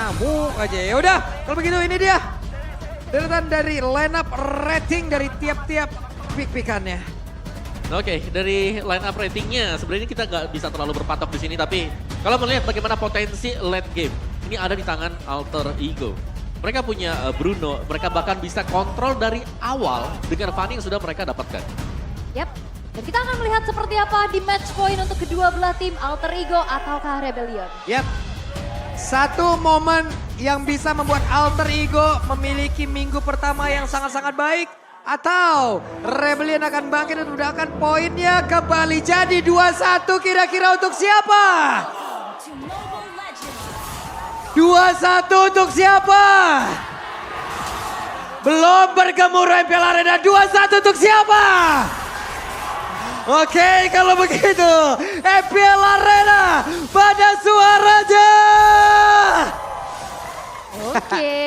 ngamuk aja. Ya udah, kalau begitu ini dia deretan dari line up rating dari tiap-tiap pick-pickannya. Oke, dari line up ratingnya sebenarnya kita nggak bisa terlalu berpatok di sini, tapi kalau melihat bagaimana potensi late game, ini ada di tangan Alter Ego. Mereka punya Bruno, mereka bahkan bisa kontrol dari awal dengan Fanny yang sudah mereka dapatkan. Yap, dan kita akan melihat seperti apa di match point untuk kedua belah tim Alter Ego ataukah Rebellion. Yap, satu momen yang bisa membuat Alter Ego memiliki minggu pertama yang sangat-sangat baik. Atau Rebellion akan bangkit dan mendapatkan poinnya kembali. Jadi 2-1 kira-kira untuk siapa? 2-1 untuk siapa? Belum bergemuruh MPL Arena. 2-1 untuk siapa? Oke, kalau begitu MPL Arena pada suaranya. Oke.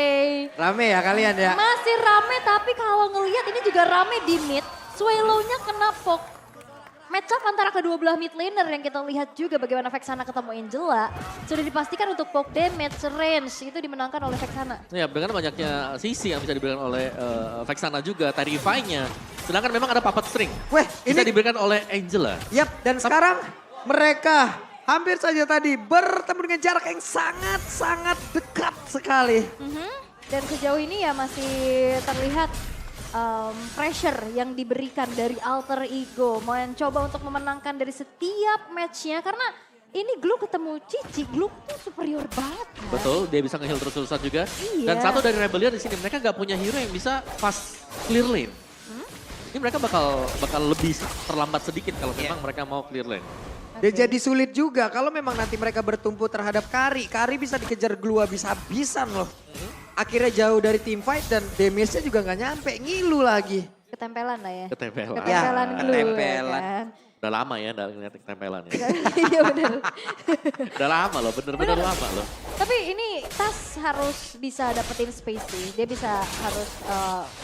Rame ya kalian ya? Masih rame tapi kalau ngelihat ini juga rame di mid. Swallow-nya kena poke. Match up antara kedua belah mid laner yang kita lihat juga bagaimana Vexana ketemu Angela. Sudah dipastikan untuk poke damage range itu dimenangkan oleh Vexana. Ya, dengan banyaknya sisi yang bisa diberikan oleh Vexana juga, Terrify-nya. Sedangkan memang ada puppet string. Weh, Bisa ini diberikan oleh Angela. yap, dan sekarang mereka hampir saja tadi bertemu dengan jarak yang sangat-sangat dekat sekali. Dan sejauh ini ya masih terlihat pressure yang diberikan dari Alter Ego. Mencoba untuk memenangkan dari setiap matchnya karena ini Glue ketemu Cici, Glue tuh superior banget kan. Betul, dia bisa nge-heal terus-terusan juga. Iya. Dan satu dari Rebellion di sini, mereka nggak punya hero yang bisa fast clear lane. Ini mereka bakal lebih terlambat sedikit kalau memang mereka mau clear lane. Dan jadi sulit juga kalau memang nanti mereka bertumpu terhadap Kari. Kari bisa dikejar Glue habis-habisan loh. Akhirnya jauh dari team fight dan damage-nya juga nggak nyampe, ngilu lagi. Ketempelan lah ya. Ketempelan. Ketempelan Ya, Glue. ketempelan. Ya kan? Udah lama ya nggak ngeliat ketempelan ya. Iya benar. Udah lama loh, bener-bener Bener. lama loh. Tapi ini Tas harus bisa dapetin space sih. Dia bisa harus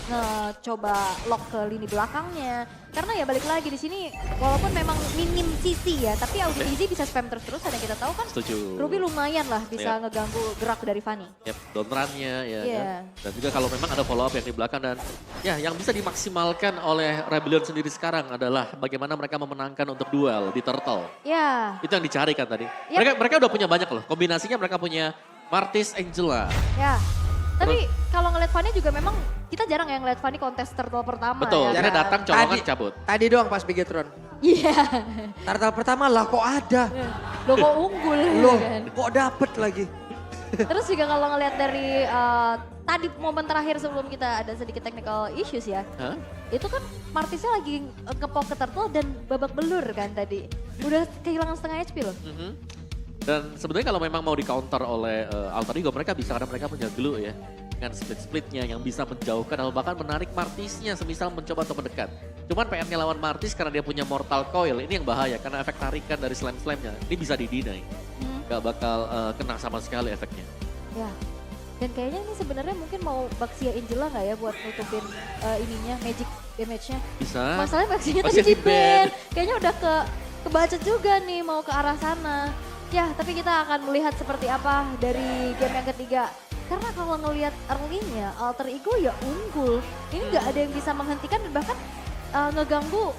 ngecoba lock ke lini belakangnya. Karena ya balik lagi di sini walaupun memang minim CC ya, tapi Audi Easy bisa spam terus-terusan yang kita tahu kan. Setuju. Ruby lumayan lah bisa Iya. ngeganggu gerak dari Fanny. Yep, down run-nya ya Iya. kan. Dan juga kalau memang ada follow up yang di belakang dan ya yang bisa dimaksimalkan oleh Rebellion sendiri sekarang adalah bagaimana mereka memenangkan untuk duel di Turtle. Ya, Itu yang dicari kan tadi. Yep. Mereka udah punya banyak loh. Kombinasinya mereka punya Martis, Angela. ya. Tapi kalau ngeliat Fanny juga memang kita jarang ya ngeliat Fanny kontes turtle pertama Betul, ya. dia kan? datang colongan Tadi- cabut. Tadi doang pas Bigetron. Iya. Turtle pertama lah kok ada. Lo kok unggul Loh, kan. kok dapet lagi. Terus juga kalau ngelihat dari tadi momen terakhir sebelum kita ada sedikit technical issues ya. Hah? Itu kan Martisnya lagi ngepok ke turtle dan babak belur kan tadi. Udah kehilangan setengah HP loh. Mhm. Dan sebenarnya kalau memang mau di counter oleh Alter Ego, mereka bisa karena mereka punya glue ya. Dengan split-splitnya yang bisa menjauhkan atau bahkan menarik Martisnya semisal mencoba untuk mendekat. Cuman PR-nya lawan Martis karena dia punya Mortal Coil, ini yang bahaya karena efek tarikan dari slam-slamnya. Ini bisa di-deny. Gak bakal kena sama sekali efeknya. Ya. Dan kayaknya ini sebenarnya mungkin mau Baxia Angela nggak ya buat nutupin ininya magic damage-nya. Bisa. Masalahnya Baxia tadi Baxia di di-ban. ban. Kayaknya udah kebaca juga nih mau ke arah sana. Ya, tapi kita akan melihat seperti apa dari game yang ketiga. Karena kalau ngelihat early-nya, Alter Ego ya unggul. Ini nggak ada yang bisa menghentikan dan bahkan ngeganggu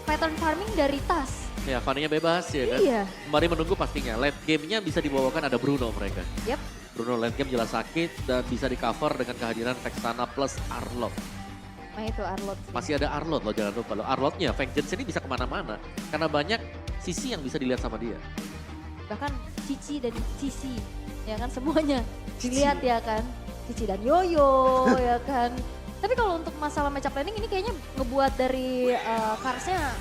pattern farming dari Tas. Ya, Fanny-nya bebas ya kan. Iya. Kembali menunggu pastinya. Late game-nya bisa dibawakan ada Bruno mereka. Yap. Bruno late game jelas sakit dan bisa di cover dengan kehadiran Vexana plus Arlot. Nah itu Arlot. Masih ada Arlot loh, jangan lupa loh. Arlotnya, Vengeance ini bisa kemana-mana. Karena banyak sisi yang bisa dilihat sama dia. Bahkan Cici dan Cici, ya kan semuanya dilihat ya kan. Cici dan Yoyo ya kan. Tapi kalau untuk masalah matchup planning ini kayaknya ngebuat dari Karsnya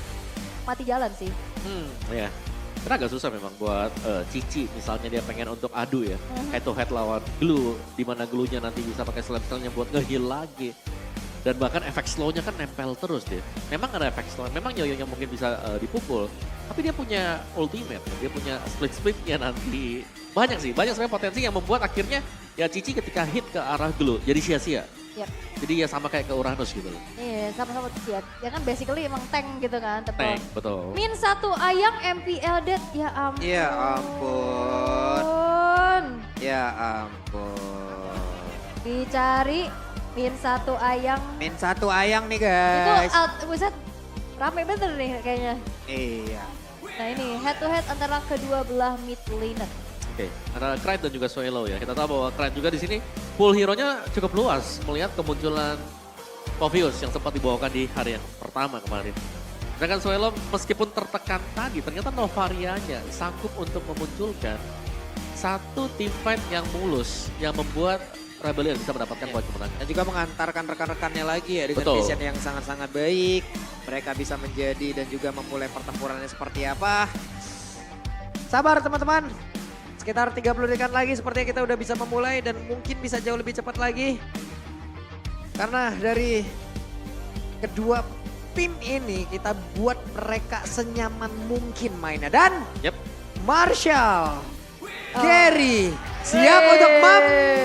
mati jalan sih. Ya. Karena agak susah memang buat Cici misalnya dia pengen untuk adu ya. Head to head lawan Glue. Dimana Glue-nya nanti bisa pakai slam-slamnya buat nge-heal lagi. Dan bahkan efek slow-nya kan nempel terus dia. Memang ada efek slow, memang Yoyo-nya mungkin bisa dipukul. Tapi dia punya ultimate, dia punya split-splitnya nanti. Banyak sebenarnya potensi yang membuat akhirnya ya Cici ketika hit ke arah Glue jadi sia-sia. Yap. Jadi ya sama kayak ke Uranus gitu loh. Iya sama-sama Cici ya kan basically emang tank gitu kan. Tank, betul. Min 1 ayam MPL dead ya ampun. Ya ampun. Ya ampun. Dicari min 1 ayang. Min 1 ayang nih Itu guys. buset, rame bener nih kayaknya. Iya. Nah ini head to head antara kedua belah mid laner. Oke, ada Krite dan juga Suelo ya. Kita tahu bahwa Krite juga di sini pool hero-nya cukup luas melihat kemunculan Povius yang sempat dibawakan di hari yang pertama kemarin. Sedangkan Suelo meskipun tertekan tadi, ternyata Novarianya sanggup untuk memunculkan satu team fight yang mulus yang membuat Rebellion bisa mendapatkan poin kemenangan. Dan juga mengantarkan rekan-rekannya lagi ya dengan Betul. vision yang sangat-sangat baik. Mereka bisa menjadi dan juga memulai pertempurannya seperti apa. Sabar teman-teman. Sekitar 30 detik lagi sepertinya kita udah bisa memulai dan mungkin bisa jauh lebih cepat lagi. Karena dari kedua tim ini kita buat mereka senyaman mungkin mainnya. Dan Yep. Marshall, Gary siap untuk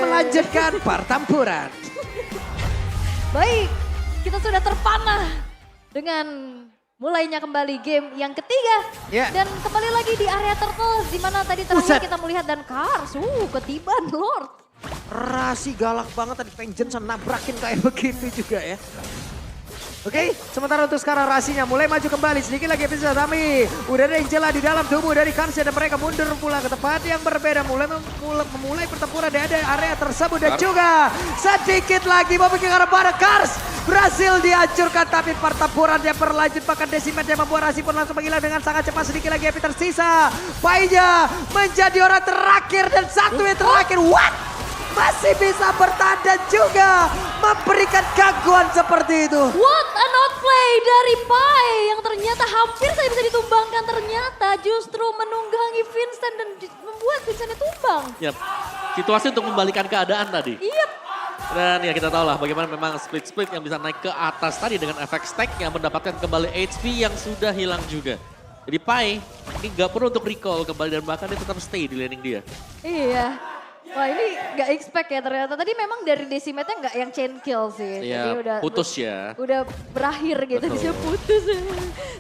melanjutkan pertempuran. Baik, kita sudah terpanah dengan mulainya kembali game yang ketiga. Ya. Dan kembali lagi di area turtle di mana tadi terakhir Buset. kita melihat dan Kars, ketiban Lord. Rasi galak banget tadi Vengeance nabrakin kayak begitu juga ya. Oke, sementara untuk sekarang Rasinya mulai maju kembali. Sedikit lagi bisa Tami. Udah ada Angela di dalam tubuh dari Kansha dan mereka mundur pula ke tempat yang berbeda. Memulai pertempuran di area tersebut dan juga sedikit lagi mau pergi ke arah barat. Kars berhasil dihancurkan tapi pertempuran yang berlanjut bahkan Decimet yang membuat Rasi pun langsung menghilang dengan sangat cepat. Sedikit lagi Epi tersisa. Painya menjadi orang terakhir dan satu yang terakhir. What? Masih bisa bertahan dan juga memberikan gangguan seperti itu. What an outplay dari Pai yang ternyata hampir saja bisa ditumbangkan. Ternyata justru menunggangi Vincent dan membuat Vincentnya tumbang. Yap. Situasi untuk membalikan keadaan tadi. Iya. Dan ya kita tahu lah bagaimana memang split-split yang bisa naik ke atas tadi dengan efek stack yang mendapatkan kembali HP yang sudah hilang juga. Jadi Pai ini gak perlu untuk recall kembali dan bahkan dia tetap stay di laning dia. Iya. Wah ini gak expect ya ternyata. Tadi memang dari Decimetnya gak yang chain kill sih. Iya, Jadi udah putus ya. Udah berakhir gitu, Betul. bisa putus.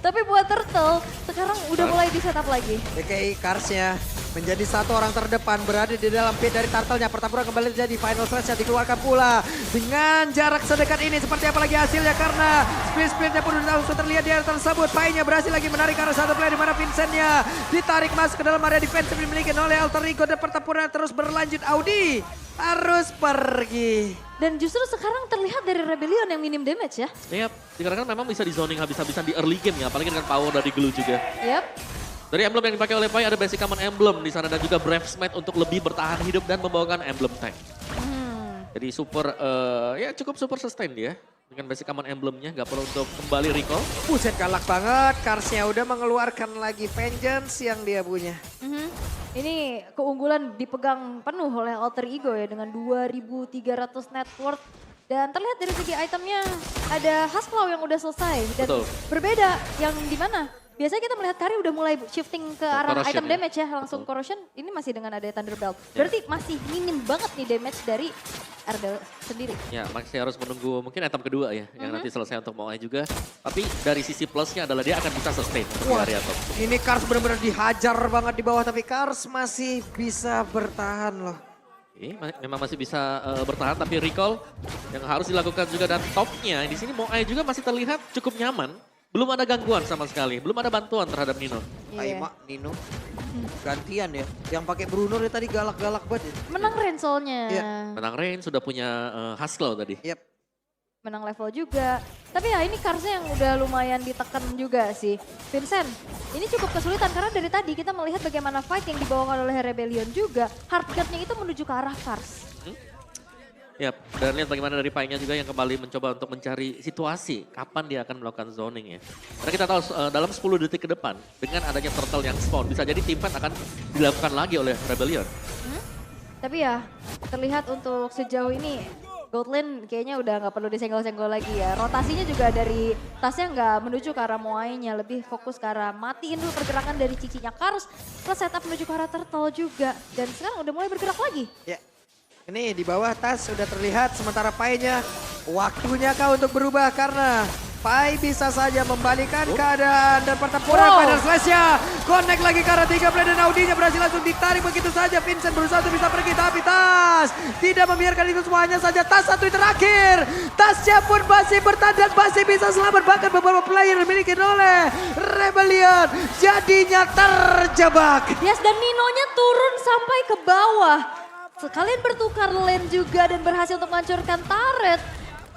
Tapi buat Turtle sekarang udah mulai di setup lagi. DKI Karsnya menjadi satu orang terdepan berada di dalam pit dari Turtle-nya. Pertempuran kembali terjadi, final slash yang dikeluarkan pula. Dengan jarak sedekat ini seperti apa lagi hasilnya karena split-splitnya pun sudah langsung terlihat di area tersebut. Pai-nya berhasil lagi menarik karena satu play di mana Vincent-nya ditarik masuk ke dalam area defensif dimiliki oleh Alter Ego dan pertempuran terus berlanjut. Audi harus pergi. Dan justru sekarang terlihat dari Rebellion yang minim damage ya. Iya, dikarenakan memang bisa di zoning habis-habisan di early game ya, apalagi dengan power dari Glue juga. Yap. Dari emblem yang dipakai oleh Pai ada basic common emblem di sana dan juga Brave Smite untuk lebih bertahan hidup dan membawakan emblem tank. Jadi super, ya cukup super sustain dia. Dengan basic common emblemnya, gak perlu untuk kembali recall. Buset galak banget, Karsnya udah mengeluarkan lagi Vengeance yang dia punya. Ini keunggulan dipegang penuh oleh Alter Ego ya dengan 2.300 net worth. Dan terlihat dari segi itemnya ada Haskell yang udah selesai. Dan Betul. berbeda yang di mana? Biasanya kita melihat Kari udah mulai shifting ke arah Corrosion item ya. damage ya. Langsung corrosion, ini masih dengan ada Thunderbelt. Ya. Berarti masih minim banget nih damage dari Ardell sendiri. Ya, masih harus menunggu mungkin item kedua ya, yang nanti selesai untuk Moai juga. Tapi dari sisi plusnya adalah dia akan bisa sustain untuk di area top. Ini Kars benar-benar dihajar banget di bawah tapi Kars masih bisa bertahan loh. Memang masih bisa bertahan tapi recall yang harus dilakukan juga dan topnya di sini Moai juga masih terlihat cukup nyaman. Belum ada gangguan sama sekali, belum ada bantuan terhadap Nino. Iya. Ayo Mak, Nino. Gantian ya. Yang pakai Bruno dia tadi galak-galak banget. Menang Rensolnya. Iya. Menang Rain sudah punya Haskell tadi. Yap. Menang level juga. Tapi ya ini Karsnya yang udah lumayan ditekan juga sih. Vincent, ini cukup kesulitan karena dari tadi kita melihat bagaimana fight yang dibawakan oleh Rebellion juga. Hardguard-nya itu menuju ke arah Kars. Yap, dan lihat bagaimana dari Pai-nya juga yang kembali mencoba untuk mencari situasi kapan dia akan melakukan zoning ya. Karena kita tahu dalam 10 detik ke depan dengan adanya turtle yang spawn bisa jadi team fight akan dilakukan lagi oleh Rebellion. Tapi ya terlihat untuk sejauh ini Goldlane kayaknya udah nggak perlu disenggol-senggol lagi ya. Rotasinya juga dari tasnya nggak menuju ke arah Moai-nya, lebih fokus ke arah matiin dulu pergerakan dari cicinya Kars. Plus setup menuju ke arah turtle juga. Dan sekarang udah mulai bergerak lagi. Ya. Ini di bawah tas sudah terlihat sementara Pai-nya waktunya kau untuk berubah karena Pai bisa saja membalikan keadaan dan pertempuran Wow. Final Slash-nya. Connect lagi ke arah 3 play dan Audinya berhasil langsung ditarik begitu saja. Vincent berusaha untuk bisa pergi tapi Tas tidak membiarkan itu semuanya saja. Tas satu yang terakhir. Tasnya pun masih bertahan dan masih bisa selamat. Bahkan beberapa player dimiliki oleh Rebellion jadinya terjebak. Yes, dan Ninonya turun sampai ke bawah. Sekalian bertukar lane juga dan berhasil untuk menghancurkan turret.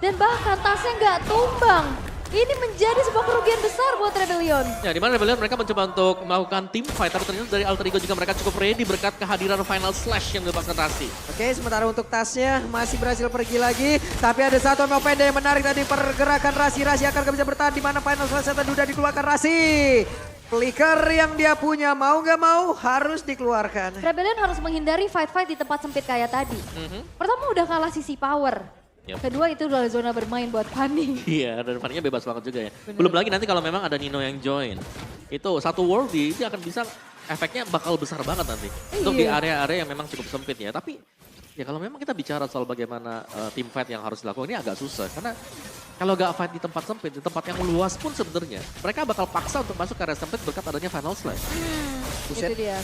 Dan bahkan tasnya nggak tumbang. Ini menjadi sebuah kerugian besar buat Rebellion. Ya, di mana Rebellion mereka mencoba untuk melakukan team fight, tapi ternyata dari Alter Ego juga mereka cukup ready berkat kehadiran Final Slash yang dilepaskan Rasi. Oke, sementara untuk tasnya masih berhasil pergi lagi. Tapi ada satu MO pendek yang menarik tadi pergerakan Rasi. Rasi akan bisa bertahan di mana Final Slash tadi udah dikeluarkan Rasi. Flicker yang dia punya mau nggak mau harus dikeluarkan. Rebellion harus menghindari fight-fight di tempat sempit kayak tadi. Pertama udah kalah sisi power. Yep. Kedua itu adalah zona bermain buat Fanny. Iya, dan Fanny-nya bebas banget juga ya. Belum lagi nanti kalau memang ada Nino yang join. Itu satu worldy, dia akan bisa efeknya bakal besar banget nanti. Untuk di Iya. area-area yang memang cukup sempit ya. Tapi ya kalau memang kita bicara soal bagaimana team fight yang harus dilakukan, ini agak susah. Karena kalau gak fight di tempat sempit, di tempat yang luas pun sebenarnya mereka bakal paksa untuk masuk ke area sempit berkat adanya Final Slash. Buset. Itu dia.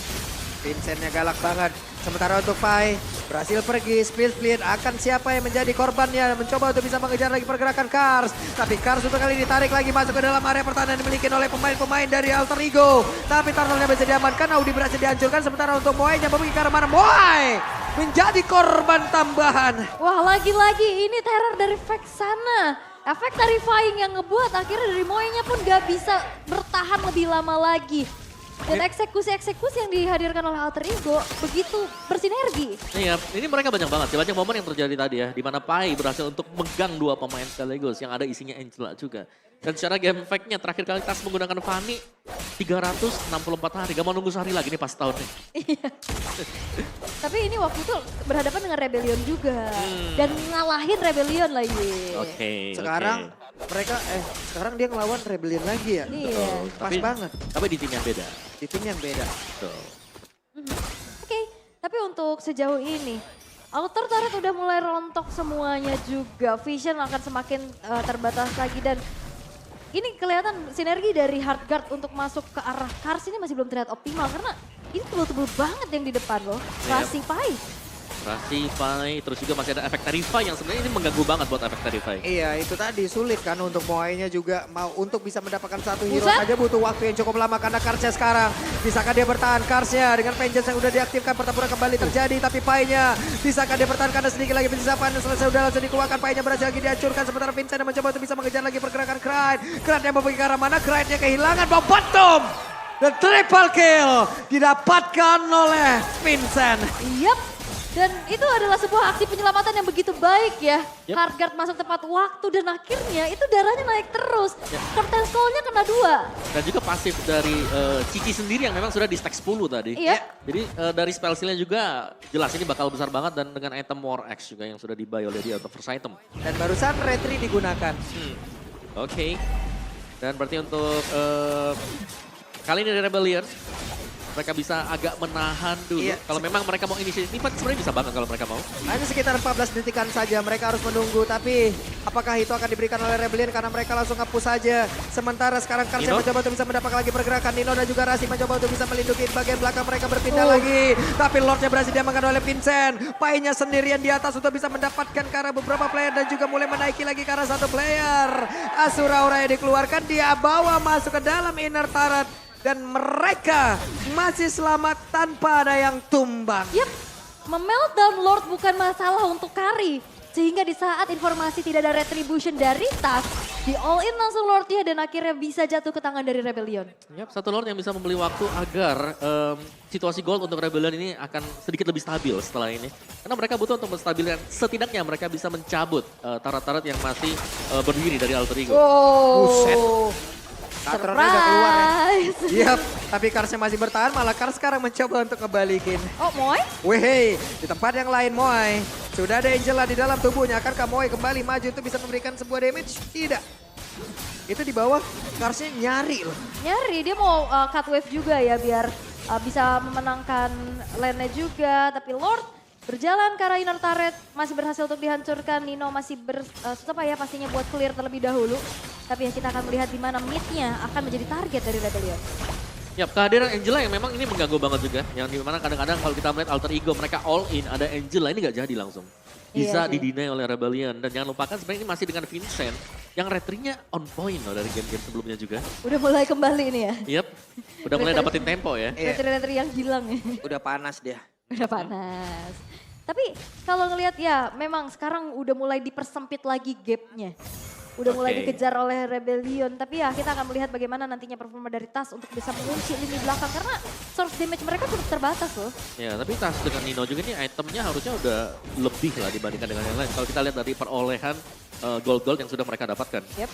Vincentnya galak banget. Sementara untuk Pai berhasil pergi. Split akan siapa yang menjadi korbannya. Mencoba untuk bisa mengejar lagi pergerakan Kars. Tapi Kars untuk kali ini ditarik lagi masuk ke dalam area pertahanan yang dimiliki oleh pemain-pemain dari Alter Ego. Tapi turtle-nya bisa diamankan. Audi berhasil dihancurkan. Sementara untuk Moai yang pergi ke arah mana. Moai menjadi korban tambahan. Wah, lagi-lagi ini teror dari Vexana. Efek terrifying yang ngebuat akhirnya dari Moe-nya pun gak bisa bertahan lebih lama lagi. Dan eksekusi-eksekusi yang dihadirkan oleh Alter Ego begitu bersinergi. Iya, ini mereka banyak banget. Banyak momen yang terjadi tadi ya. Di mana Pai berhasil untuk megang dua pemain sekaligus yang ada isinya Angela juga. Dan secara game fact-nya terakhir kali Tas menggunakan Fanny 364 hari. Gak mau nunggu sehari lagi nih pas tahun nih. Iya. Tapi ini waktu itu berhadapan dengan Rebellion juga. Dan ngalahin Rebellion lagi. Oke. Sekarang mereka sekarang dia ngelawan Rebellion lagi ya. Iya. Pas banget. Tapi di tim yang beda. Di tim yang beda. Betul. Oke, tapi untuk sejauh ini Outer Turret udah mulai rontok semuanya juga. Vision akan semakin terbatas lagi dan ini kelihatan sinergi dari Hardguard untuk masuk ke arah Kars ini masih belum terlihat optimal karena ini tebel-tebel banget yang di depan loh. Rasi Pai. Rasi, Pai, terus juga masih ada efek Terrify yang sebenarnya ini mengganggu banget buat efek Terrify. Iya, itu tadi sulit kan untuk Moai-nya juga mau untuk bisa mendapatkan satu hero Buset. saja butuh waktu yang cukup lama karena Karsnya sekarang. Bisakah dia bertahan Karsnya dengan Vengeance yang udah diaktifkan, pertempuran kembali terjadi tapi Pai-nya bisakah dia bertahan karena sedikit lagi persisapan selesai udah langsung dikeluarkan, Pai-nya berhasil lagi dihancurkan sementara Vincent yang mencoba untuk bisa mengejar lagi pergerakan Kride yang mau pergi ke arah mana, Kride-nya kehilangan momentum dan triple kill didapatkan oleh Vincent. Yap. Dan itu adalah sebuah aksi penyelamatan yang begitu baik ya. Yep. Hardguard masuk tepat waktu dan akhirnya itu darahnya naik terus. Yep. Curtain Skull-nya kena 2. Dan juga pasif dari Cici sendiri yang memang sudah di stack 10 tadi. Iya. Jadi dari spell skill-nya juga jelas ini bakal besar banget dan dengan item War X juga yang sudah dibuy oleh dia untuk first item. Dan barusan retri digunakan. Oke. Dan berarti untuk kali ini dari Rebellion mereka bisa agak menahan dulu. Iya. Kalau memang mereka mau inisiatif, sebenarnya bisa banget kalau mereka mau. Hanya sekitar 14 detikan saja mereka harus menunggu. Tapi apakah itu akan diberikan oleh Rebellion karena mereka langsung nge-push saja. Sementara sekarang Karsnya Nino? mencoba untuk bisa mendapatkan lagi pergerakan. Nino dan juga Rasi mencoba untuk bisa melindungi bagian belakang mereka berpindah lagi. Tapi Lordnya berhasil diamankan oleh Vincent. Pai-nya sendirian di atas untuk bisa mendapatkan ke arah beberapa player dan juga mulai menaiki lagi ke arah satu player. Asura Aura yang dikeluarkan dia bawa masuk ke dalam inner turret. Dan mereka masih selamat tanpa ada yang tumbang. Yap, memeltdown Lord bukan masalah untuk Kari. Sehingga di saat informasi tidak ada retribution dari Tas, di all in langsung Lordnya dan akhirnya bisa jatuh ke tangan dari Rebellion. Yap, satu Lord yang bisa membeli waktu agar situasi gold untuk Rebellion ini akan sedikit lebih stabil setelah ini. Karena mereka butuh untuk menstabilkan, setidaknya mereka bisa mencabut turret-turret yang masih berdiri dari Alter Ego. Buset. Katronnya udah keluar ya. Surprise. Yap, tapi Karsnya masih bertahan, malah Kars sekarang mencoba untuk ngebalikin. Oh, Moy? Wehey, di tempat yang lain Moai. Sudah ada Angela di dalam tubuhnya, akankah Moai kembali maju untuk bisa memberikan sebuah damage? Tidak. Itu di bawah, Karsnya nyari loh. Nyari, dia mau cut wave juga ya biar bisa memenangkan lane-nya juga. Tapi Lord berjalan ke arah inner turret, masih berhasil untuk dihancurkan. Nino masih susah ya pastinya buat clear terlebih dahulu. Tapi ya kita akan melihat di mana mid-nya akan menjadi target dari Rebellion. Yap, kehadiran Angela yang memang ini mengganggu banget juga. Yang dimana kadang-kadang kalau kita melihat alter ego mereka all in, ada Angela ini gak jadi langsung. Bisa Iya sih. didinai oleh Rebellion. Dan jangan lupakan sebenarnya ini masih dengan Vincent. Yang retrinya on point loh dari game-game sebelumnya juga. Udah mulai kembali nih ya. Yap, udah mulai dapetin tempo ya. Iya. Retri-retri yang hilang ya. Udah panas dia. Udah panas. Tapi kalau ngelihat ya memang sekarang udah mulai dipersempit lagi gapnya. Udah mulai Oke. dikejar oleh Rebellion. Tapi ya kita akan melihat bagaimana nantinya performa dari Tas untuk bisa mengunci lini belakang. Karena source damage mereka cukup terbatas loh. Ya, tapi tas dengan Nino juga nih itemnya harusnya udah lebih lah dibandingkan dengan yang lain. Kalau kita lihat dari perolehan gold-gold yang sudah mereka dapatkan. Yep.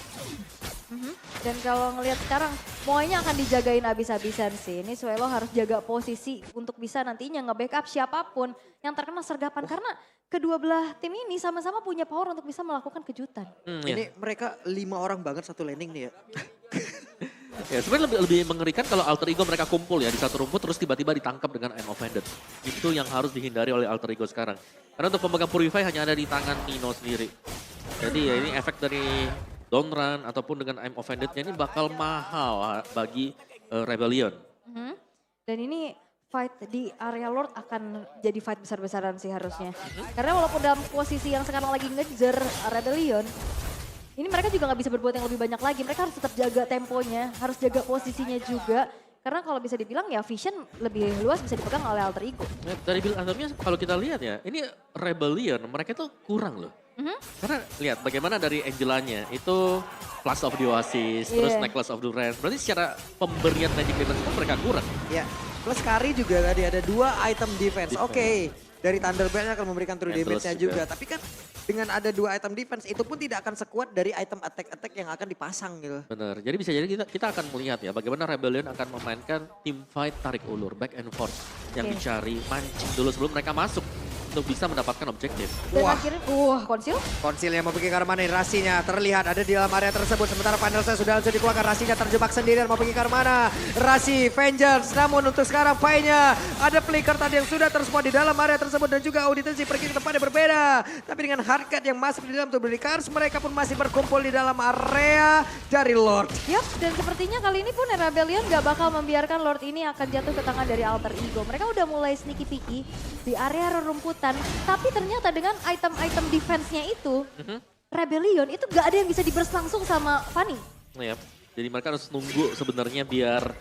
Dan kalau ngelihat sekarang, semuanya akan dijagain abis-abisan sih. Ini Suelo harus jaga posisi untuk bisa nantinya nge-backup siapapun yang terkena sergapan. Karena kedua belah tim ini sama-sama punya power untuk bisa melakukan kejutan. Ya. Ini mereka 5 orang banget satu landing nih ya. Ya, sebenarnya lebih mengerikan kalau alter ego mereka kumpul ya di satu rumput terus tiba-tiba ditangkap dengan I'm offended. Itu yang harus dihindari oleh alter ego sekarang. Karena untuk pemegang Purify hanya ada di tangan Nino sendiri. Jadi ya ini efek dari down run ataupun dengan I'm offended-nya ini bakal mahal bagi Rebellion. Mhm. Dan ini fight di area Lord akan jadi fight besar-besaran sih harusnya. Karena walaupun dalam posisi yang sekarang lagi ngejar Rebellion, ini mereka juga nggak bisa berbuat yang lebih banyak lagi. Mereka harus tetap jaga temponya, harus jaga posisinya juga. Karena kalau bisa dibilang ya Vision lebih luas bisa dipegang oleh alter ego. Ya, dari build itemnya kalau kita lihat ya, ini Rebellion mereka tuh kurang loh. Karena lihat bagaimana dari Angelanya itu Flash of the Oasis, terus Iya. Necklace of Durance. Berarti secara pemberian magic damage itu mereka kurang. Ya, plus Kari juga tadi ada 2 item defense. Oke, dari Thunderbolt-nya akan memberikan true Endless damage-nya juga. juga. Tapi kan dengan ada 2 item defense itu pun tidak akan sekuat dari item attack-attack yang akan dipasang gitu. Benar, jadi bisa jadi kita akan melihat ya bagaimana Rebellion akan memainkan team fight tarik ulur, back and forth. Yang Oke. dicari, mancing dulu sebelum mereka masuk untuk bisa mendapatkan objektif. Dan Wah. akhirnya, konsil? Konsil yang mau pergi ke arah mana? Rasinya terlihat ada di dalam area tersebut. Sementara final saya sudah langsung dikeluarkan. Rasinya terjebak sendirian mau pergi ke arah mana? Rasi, Vengeance. Namun untuk sekarang Pai-nya ada flicker tadi yang sudah terspawn di dalam area tersebut. Dan juga Auditensi pergi ke tempat yang berbeda. Tapi dengan hardcut yang masuk di dalam tubuh Cars, mereka pun masih berkumpul di dalam area dari Lord. Yap, dan sepertinya kali ini pun Rebellion gak bakal membiarkan Lord ini akan jatuh ke tangan dari alter ego. Mereka udah mulai sneaky picky di area rerumputan. Tapi ternyata dengan item-item defense-nya itu, Rebellion itu gak ada yang bisa diburst langsung sama Fanny. Ya, jadi mereka harus nunggu sebenarnya biar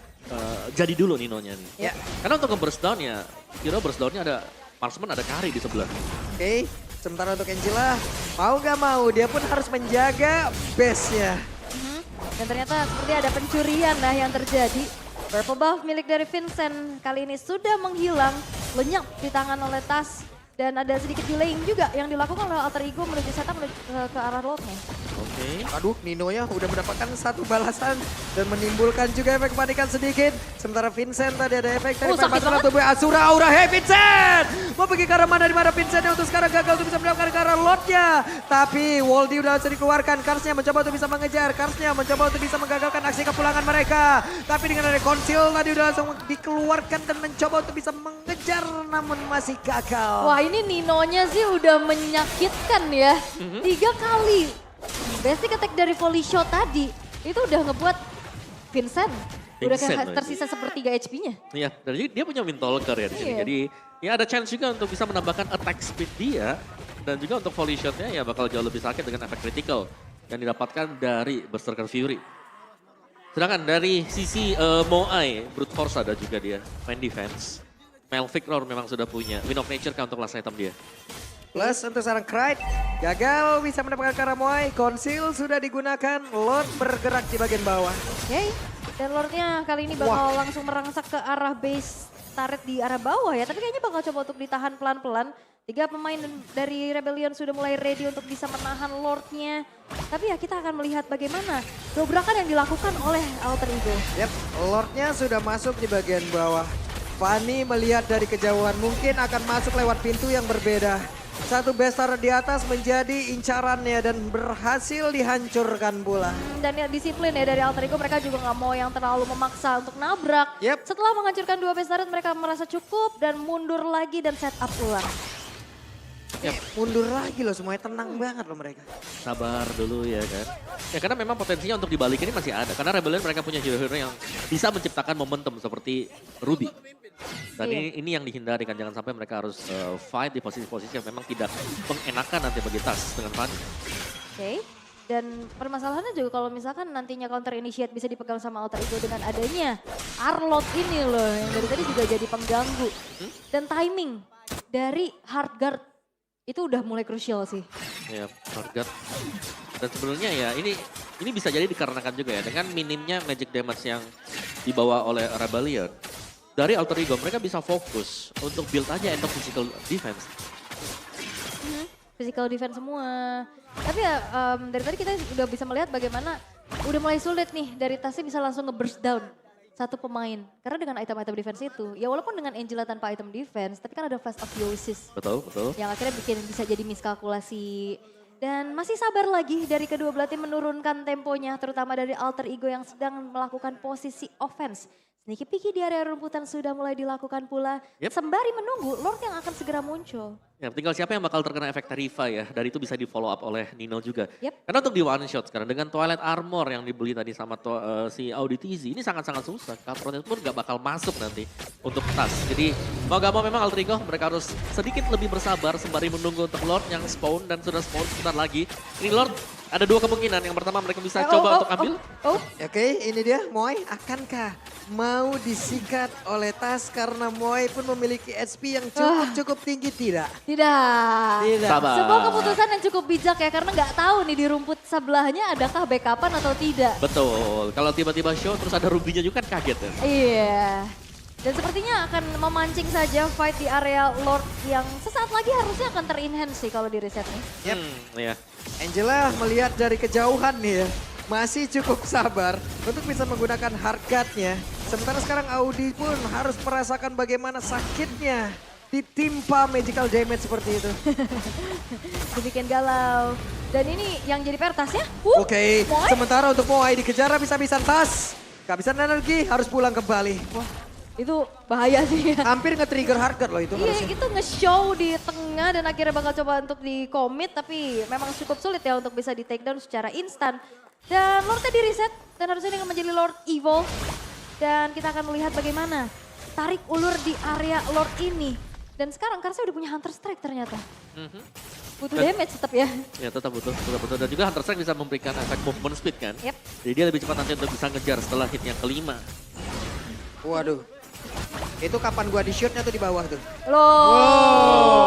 jadi dulu Ninonya nih. Ya. Karena untuk nge-burst down ya, kira burst down-nya ada marksman, ada Kari di sebelah. Oke, sementara untuk Angela, mau gak mau dia pun harus menjaga base-nya. Dan ternyata seperti ada pencurian lah yang terjadi. Purple buff milik dari Vincent kali ini sudah menghilang, lenyap di tangan oleh Tas. Dan ada sedikit delaying juga yang dilakukan oleh alter ego menuju setup menuju ke arah Lordnya. Oke. Aduh, Nino-nya udah mendapatkan 1 balasan dan menimbulkan juga efek kepanikan sedikit. Sementara Vincent tadi ada efek dari sakit pembatalan banget. tubuh Asura Aura. Hey Vincent! Mau pergi ke arah mana? Di mana Vincentnya untuk sekarang gagal untuk bisa mendapatkan ke arah Lordnya. Tapi Woldy udah langsung dikeluarkan. Karsnya mencoba untuk bisa mengejar. Karsnya mencoba untuk bisa menggagalkan aksi kepulangan mereka. Tapi dengan ada konsil tadi udah langsung dikeluarkan dan mencoba untuk bisa mengejar namun masih gagal. Wah ini Ninonya sih udah menyakitkan ya. 3 kali. Basic attack dari volley shot tadi itu udah ngebuat Vincent udah Vincent kayak lagi. tersisa sepertiga HP-nya. Iya, dan dia punya Windtalker ya di sini. Iya. Jadi ya ada chance juga untuk bisa menambahkan attack speed dia. Dan juga untuk volley shot-nya ya bakal jauh lebih sakit dengan efek critical yang didapatkan dari Berserker Fury. Sedangkan dari sisi Moai, Brute Force ada juga dia, main defense. Malvictor memang sudah punya, Wind of Nature kan untuk last item dia. Plus untuk seorang Krite, gagal bisa mendapatkan Karamoy. Konsil sudah digunakan, Lord bergerak di bagian bawah. Yay. Dan Lordnya kali ini bakal langsung merangsak ke arah base turret di arah bawah ya. Tapi kayaknya bakal coba untuk ditahan pelan-pelan. 3 pemain dari Rebellion sudah mulai ready untuk bisa menahan Lordnya. Tapi ya kita akan melihat bagaimana dobrakan yang dilakukan oleh Alter Ego. Yap, Lordnya sudah masuk di bagian bawah. Fanny melihat dari kejauhan mungkin akan masuk lewat pintu yang berbeda. Satu besar di atas menjadi incarannya dan berhasil dihancurkan pula. Dan ya disiplin ya dari Alter Ego, mereka juga nggak mau yang terlalu memaksa untuk nabrak. Yep. Setelah menghancurkan 2 base turret mereka merasa cukup dan mundur lagi dan set up ulang. Mundur lagi loh, semuanya tenang banget loh mereka. sabar dulu ya kan. Ya karena memang potensinya untuk dibalikin ini masih ada. Karena Rebellion mereka punya hero-hero yang bisa menciptakan momentum seperti Ruby. Dan ini yang dihindari kan, jangan sampai mereka harus fight di posisi-posisi yang memang tidak mengenakan nanti bagi Tas dengan Fanny. Oke. Dan permasalahannya juga kalau misalkan nantinya counter initiate bisa dipegang sama Alter Ego dengan adanya Arlott ini loh yang dari tadi juga jadi pengganggu. Dan timing dari Hardguard itu udah mulai krusial sih. Ya, Hardguard. Dan sebenarnya ya ini bisa jadi dikarenakan juga ya dengan minimnya magic damage yang dibawa oleh Rebellion. Dari Alter Ego mereka bisa fokus untuk build aja end of physical defense. Physical defense semua. Tapi ya dari tadi kita udah bisa melihat bagaimana udah mulai sulit nih dari Tasnya bisa langsung nge-burst down satu pemain. Karena dengan item-item defense itu, ya walaupun dengan Angela tanpa item defense, tapi kan ada Flash of Yosis. Betul, betul. Yang akhirnya bikin bisa jadi miskalkulasi. Dan masih sabar lagi dari kedua belah tim menurunkan temponya, terutama dari Alter Ego yang sedang melakukan posisi offense. Sneaky Peeky di area rumputan sudah mulai dilakukan pula. Sembari menunggu Lord yang akan segera muncul. Ya, tinggal siapa yang bakal terkena efek Terrify ya. Dan itu bisa di follow up oleh Nino juga. Yep. Karena untuk di one shot sekarang dengan Twilight Armor yang dibeli tadi sama si Audi TZ. Ini sangat-sangat susah. Capronnya pun gak bakal masuk nanti untuk Tas. Jadi mau gak mau memang Alter Ego mereka harus sedikit lebih bersabar. Sembari menunggu untuk Lord yang spawn dan sudah spawn sebentar lagi. Ini Lord ada dua kemungkinan. Yang pertama mereka bisa coba untuk ambil. Oke, ini dia Moy. Akankah mau disikat oleh Tas karena Moy pun memiliki HP yang cukup tinggi? Tidak. Tidak. Sabar. Sebuah keputusan yang cukup bijak ya karena nggak tahu nih di rumput sebelahnya adakah backupan atau tidak. Betul. Kalau tiba-tiba show terus ada Rubinya juga kan kaget ya. Iya. Dan sepertinya akan memancing saja fight di area Lord yang sesaat lagi harusnya akan ter-enhance sih kalau di reset nih. Yep. Iya. Angela melihat dari kejauhan nih ya. Masih cukup sabar untuk bisa menggunakan hardguard-nya. Sementara sekarang Audi pun harus merasakan bagaimana sakitnya ditimpa magical damage seperti itu. Dibikin galau. Dan ini yang jadi pertasnya. Oke, sementara untuk Moai dikejar habis-habisan Tas. Kehabisan energi harus pulang kembali. Wah, itu bahaya sih ya. Hampir nge-trigger hardguard loh itu Iya, harusnya. itu nge-show di tengah dan akhirnya bakal coba untuk di-commit. Tapi memang cukup sulit ya untuk bisa di-takedown secara instan. Dan Lordnya di-reset dan harusnya ini akan menjadi Lord Evil. Dan kita akan melihat bagaimana tarik ulur di area Lord ini. Dan sekarang Karsa udah punya Hunter Strike ternyata. Butuh damage tetap ya. Ya tetap butuh. Dan juga Hunter Strike bisa memberikan efek movement speed kan. Yep. Jadi dia lebih cepat nanti untuk bisa ngejar setelah hit yang kelima. Waduh. Itu kapan gua di shootnya tuh di bawah tuh. Loh.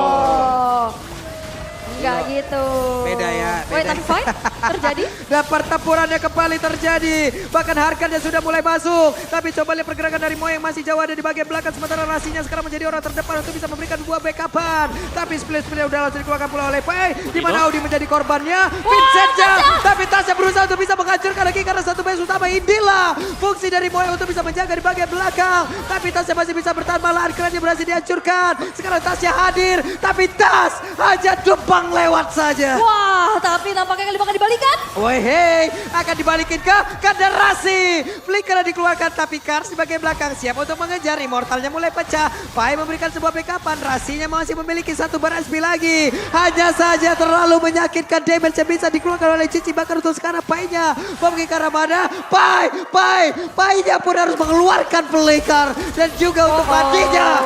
Enggak gitu. Beda ya. Wait, tapi fight terjadi? Dan pertempurannya kembali terjadi. Bahkan harganya sudah mulai masuk. Tapi coba lihat pergerakan dari Moy yang masih jauh ada di bagian belakang. Sementara Rasinya sekarang menjadi orang terdepan untuk bisa memberikan buah backupan. Tapi split-splitnya udah langsung dikeluarkan pula oleh Pai. Di mana Audi menjadi korbannya. Vincentnya. Tapi Tasnya berusaha untuk bisa menghancurkan lagi karena satu base utama. Inilah fungsi dari Moy untuk bisa menjaga di bagian belakang. Tapi Tasnya masih bisa bertahan, malahan kerannya berhasil dihancurkan. Sekarang Tasnya hadir. Tapi Tas hanya tumpang lewat saja. Wah, tapi nampaknya kali bakal dibalikan. Woi hei, akan dibalikin ke Rasi. Flicker dikeluarkan tapi Kars di bagian belakang siap untuk mengejar. Immortalnya mulai pecah. Pai memberikan sebuah backupan. Rasinya masih memiliki satu bar SP lagi. Hanya saja terlalu menyakitkan damage yang bisa dikeluarkan oleh Cici. Bahkan untuk sekarang Pai-nya memiliki Karamada. Pai-nya pun harus mengeluarkan Flicker. Dan juga untuk matinya.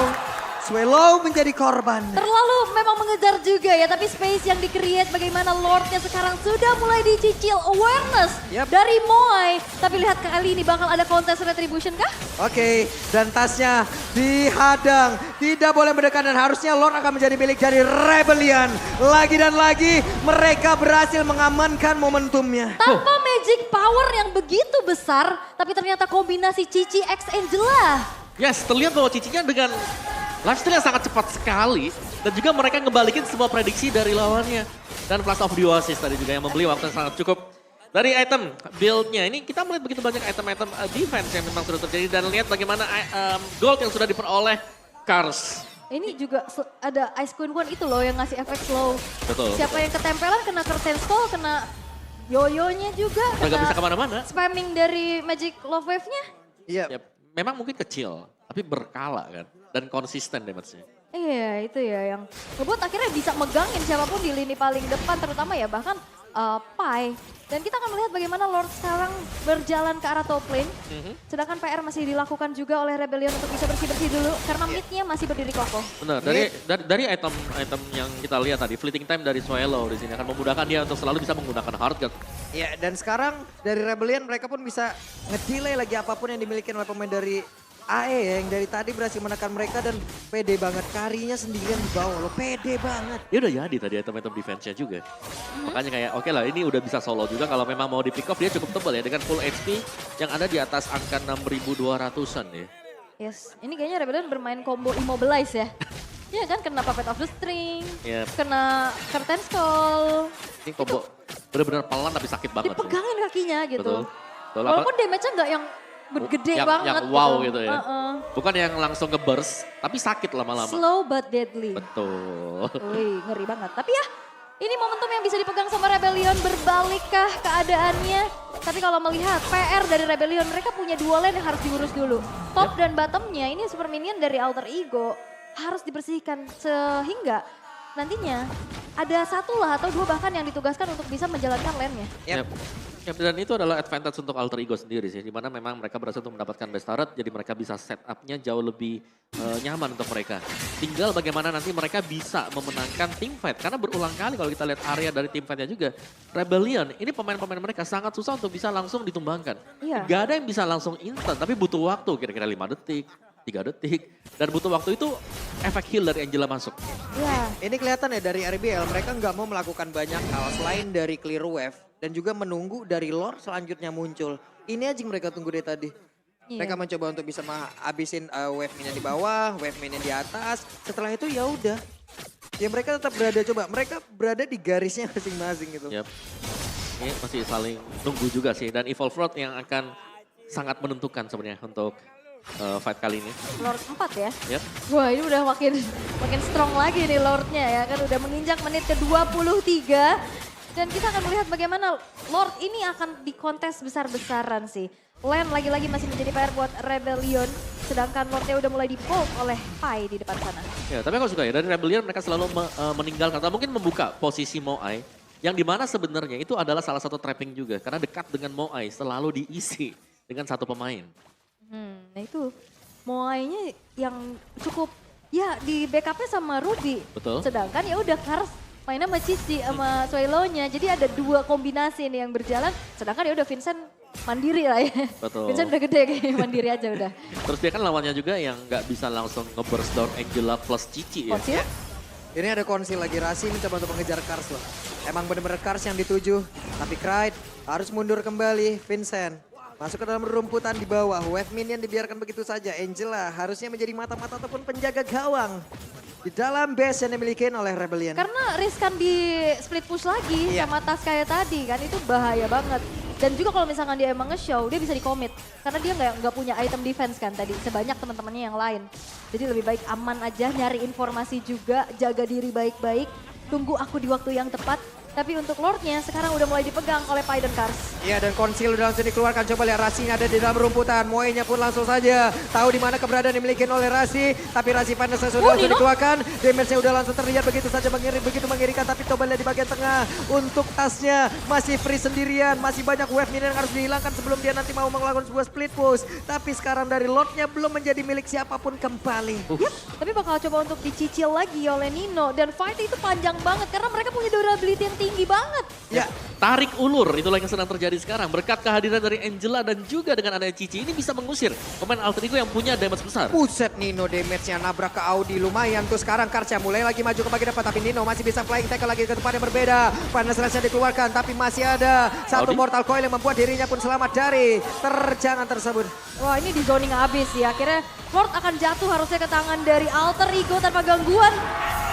Swallow menjadi korban. Terlalu memang mengejar juga ya, tapi space yang di-create bagaimana Lordnya sekarang sudah mulai dicicil awareness dari Moy. Tapi lihat kali ini bakal ada kontes retribution kah? Oke, dan Tasnya dihadang. Tidak boleh mendekat dan harusnya Lord akan menjadi milik dari Rebellion. Lagi dan lagi mereka berhasil mengamankan momentumnya. Tanpa magic power yang begitu besar, tapi ternyata kombinasi Cici X Angela. Yes, terlihat bahwa Cicinya dengan lifestyle yang sangat cepat sekali. Dan juga mereka ngebalikin semua prediksi dari lawannya. Dan Flash of the Oasis tadi juga yang membeli waktu yang sangat cukup. Dari item build-nya, ini kita melihat begitu banyak item-item defense yang memang sudah terjadi. Dan lihat bagaimana gold yang sudah diperoleh Kars. Ini juga ada Ice Queen One itu loh yang ngasih efek slow. Betul. Siapa yang ketempelan kena curtain skull, kena yoyonya juga. Gak bisa kemana-mana. Spamming dari Magic Love Wave-nya. Iya. Ya, memang mungkin kecil, tapi berkala kan. Dan konsisten damage-nya. Iya itu ya yang ngebuat akhirnya bisa megangin siapapun di lini paling depan terutama ya bahkan Pai. Dan kita akan melihat bagaimana Lord sekarang berjalan ke arah top lane. Sedangkan PR masih dilakukan juga oleh Rebellion untuk bisa bersih-bersih dulu. Karena mid-nya masih berdiri kokoh. Benar, dari item yang kita lihat tadi, fleeting time dari Swallow di sini akan memudahkan dia untuk selalu bisa menggunakan hard guard. Ya, dan sekarang dari Rebellion mereka pun bisa ngedelay lagi apapun yang dimiliki oleh pemain dari AE ya, yang dari tadi berhasil menekan mereka dan pede banget. Karinya sendirian di bawah loh, pede banget. Dia udah jadi tadi item-item defense-nya juga. Makanya kayak oke lah ini udah bisa solo juga kalau memang mau di pick off dia cukup tebal ya dengan full HP yang ada di atas angka 6.200-an ya. Yes, ini kayaknya Rebellion bermain combo immobilize ya. Iya kan, kena Puppet of the String, Yep. kena Curtain Skull. Ini combo bener-bener pelan tapi sakit banget sih. Dipegangin kakinya gitu. Betul. Betul, apa- Walaupun damage-nya nggak yang gede banget. Yang wow gitu ya. Bukan yang langsung nge-burst tapi sakit lama-lama. Slow but deadly. Betul. Wih, ngeri banget. Tapi ya, ini momentum yang bisa dipegang sama Rebellion. Berbalikkah keadaannya? Tapi kalau melihat PR dari Rebellion, mereka punya dua lane yang harus diurus dulu. Top dan bottomnya ini super minion dari Alter Ego harus dibersihkan sehingga nantinya ada satu lah atau dua bahkan yang ditugaskan untuk bisa menjalankan lane-nya. Yap. Yap, dan itu adalah advantage untuk Alter Ego sendiri sih. Dimana memang mereka berhasil untuk mendapatkan best turret, jadi mereka bisa setup-nya jauh lebih nyaman untuk mereka. Tinggal bagaimana nanti mereka bisa memenangkan team fight. Karena berulang kali kalau kita lihat area dari team fight-nya juga. Rebellion, ini pemain-pemain mereka sangat susah untuk bisa langsung ditumbangkan. Iya. Gak ada yang bisa langsung instan, tapi butuh waktu kira-kira 5 detik. 3 detik. Dan butuh waktu itu efek heal dari Angela masuk. Ya, Ini kelihatan ya dari RBL mereka nggak mau melakukan banyak hal selain dari clear wave dan juga menunggu dari lore selanjutnya muncul. Ini aja yang mereka tunggu dari tadi. Iya. Mereka mencoba untuk bisa menghabisin wave minion di bawah, wave minion di atas. Setelah itu ya udah. Ya mereka tetap berada mereka berada di garisnya masing-masing gitu. Yap. Ini masih saling nunggu juga sih. Dan Evolve Road yang akan sangat menentukan sebenarnya untuk fight kali ini. Lord 4 ya. Yap. Wah, ini udah makin strong lagi nih Lordnya ya kan udah menginjak menit ke-23 dan kita akan melihat bagaimana Lord ini akan dikontes besar-besaran sih. Lane lagi-lagi masih menjadi PR buat Rebellion sedangkan Lordnya udah mulai di-poke oleh Pai di depan sana. Ya, tapi aku suka ya dari Rebellion mereka selalu meninggalkan atau mungkin membuka posisi Moai yang dimana sebenarnya itu adalah salah satu trapping juga karena dekat dengan Moai selalu diisi dengan satu pemain. Nah itu Moai-nya yang cukup ya di backupnya sama Ruby. Betul. Sedangkan ya udah Kars mainnya sama Cici sama Swallow-nya. Jadi ada dua kombinasi nih yang berjalan. Sedangkan ya udah Vincent mandiri lah ya. Betul. Vincent udah gede kayaknya mandiri aja udah. Terus dia kan lawannya juga yang nggak bisa langsung nge-burst down Angela plus Cici ya. Konsil? Ini ada konsil lagi, Rasi mencoba untuk mengejar Kars loh. Emang bener-bener Kars yang dituju, tapi Clyde harus mundur kembali, Vincent. Masuk ke dalam rumputan di bawah, wave minion dibiarkan begitu saja. Angela harusnya menjadi mata-mata ataupun penjaga gawang di dalam base yang dimiliki oleh Rebellion. Karena riskan di split push lagi Iya. sama tas kayak tadi kan itu bahaya banget. Dan juga kalau misalkan dia emang nge-show dia bisa di-commit. Karena dia nggak punya item defense kan tadi sebanyak teman-temannya yang lain. Jadi lebih baik aman aja nyari informasi juga, jaga diri baik-baik. Tunggu aku di waktu yang tepat. Tapi untuk Lordnya sekarang udah mulai dipegang oleh Pai dan Kars. Iya, dan konsil udah langsung dikeluarkan. Coba lihat Rasinya ada di dalam rumputan. Moe-nya pun langsung saja tahu di mana keberadaan dimiliki oleh Rasi. Tapi Rasi panasnya sudah langsung Nino. dikeluarkan. Damage-nya udah langsung terlihat begitu saja begitu mengerikan. Tapi coba lihat di bagian tengah. Untuk tasnya masih free sendirian. Masih banyak wave minion yang harus dihilangkan sebelum dia nanti mau melakukan sebuah split push. Tapi sekarang dari Lordnya belum menjadi milik siapapun kembali. Tapi bakal coba untuk dicicil lagi oleh Nino. Dan fight itu panjang banget karena mereka punya durability yang tinggi banget. Ya, Tarik ulur, itulah yang sedang terjadi sekarang. Berkat kehadiran dari Angela dan juga dengan adanya Cici, ini bisa mengusir pemain Alter Ego yang punya damage besar. Buset Nino damage-nya nabrak ke Audi lumayan tuh sekarang Karsya mulai lagi maju ke bagian depan tapi Nino masih bisa flying tackle lagi ke tempat yang berbeda. Panas Ransnya dikeluarkan tapi masih ada satu Audi. mortal coil yang membuat dirinya pun selamat dari terjangan tersebut. Wah ini di zoning abis ya. Akhirnya Lord akan jatuh harusnya ke tangan dari Alter Ego tanpa gangguan.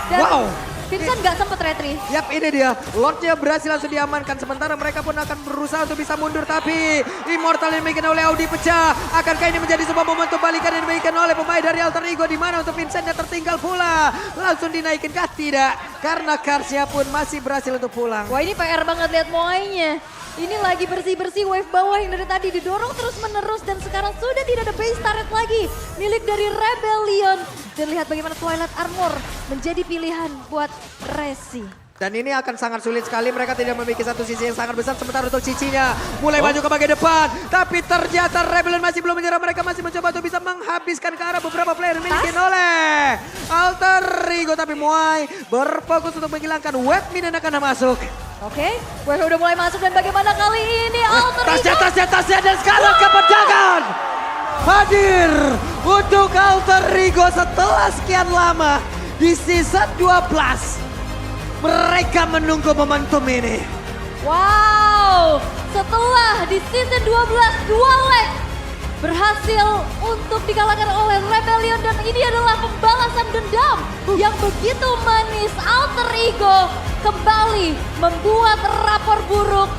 Dan Wow. Vincent nggak sempet retri. Yap ini dia, Lordnya berhasil langsung diamankan sementara mereka pun akan berusaha untuk bisa mundur tapi Immortal yang dimiliki oleh Audi pecah. Akankah ini menjadi sebuah momentum balikan yang dimiliki oleh pemain dari Alter Ego di mana untuk Vincent yang tertinggal pula. Langsung dinaikin kah? Tidak, karena Karsya pun masih berhasil untuk pulang. Wah ini PR banget lihat Moai-nya. Ini lagi bersih-bersih wave bawah yang dari tadi didorong terus menerus dan sekarang sudah tidak ada base turret lagi milik dari Rebellion. Dan lihat bagaimana Twilight Armor menjadi pilihan buat Resi. Dan ini akan sangat sulit sekali, mereka tidak memiliki satu sisi yang sangat besar. Sementara untuk Cici-nya mulai maju ke bagian depan. Tapi ternyata Rebellion masih belum menyerah, mereka masih mencoba untuk bisa menghabiskan ke arah beberapa player dimiliki oleh Alter Ego. Tapi Muay berfokus untuk menghilangkan web minion yang akan masuk. Oke, mereka udah mulai masuk dan bagaimana kali ini Alter Ego. Tasnya dan sekarang kepedangan hadir untuk Alter Ego setelah sekian lama di season 12. Mereka menunggu momentum ini. Wow, setelah di season 12 dua leg berhasil untuk dikalahkan oleh Rebellion dan ini adalah pembalasan dendam yang begitu manis. Alter Ego kembali membuat rapor buruk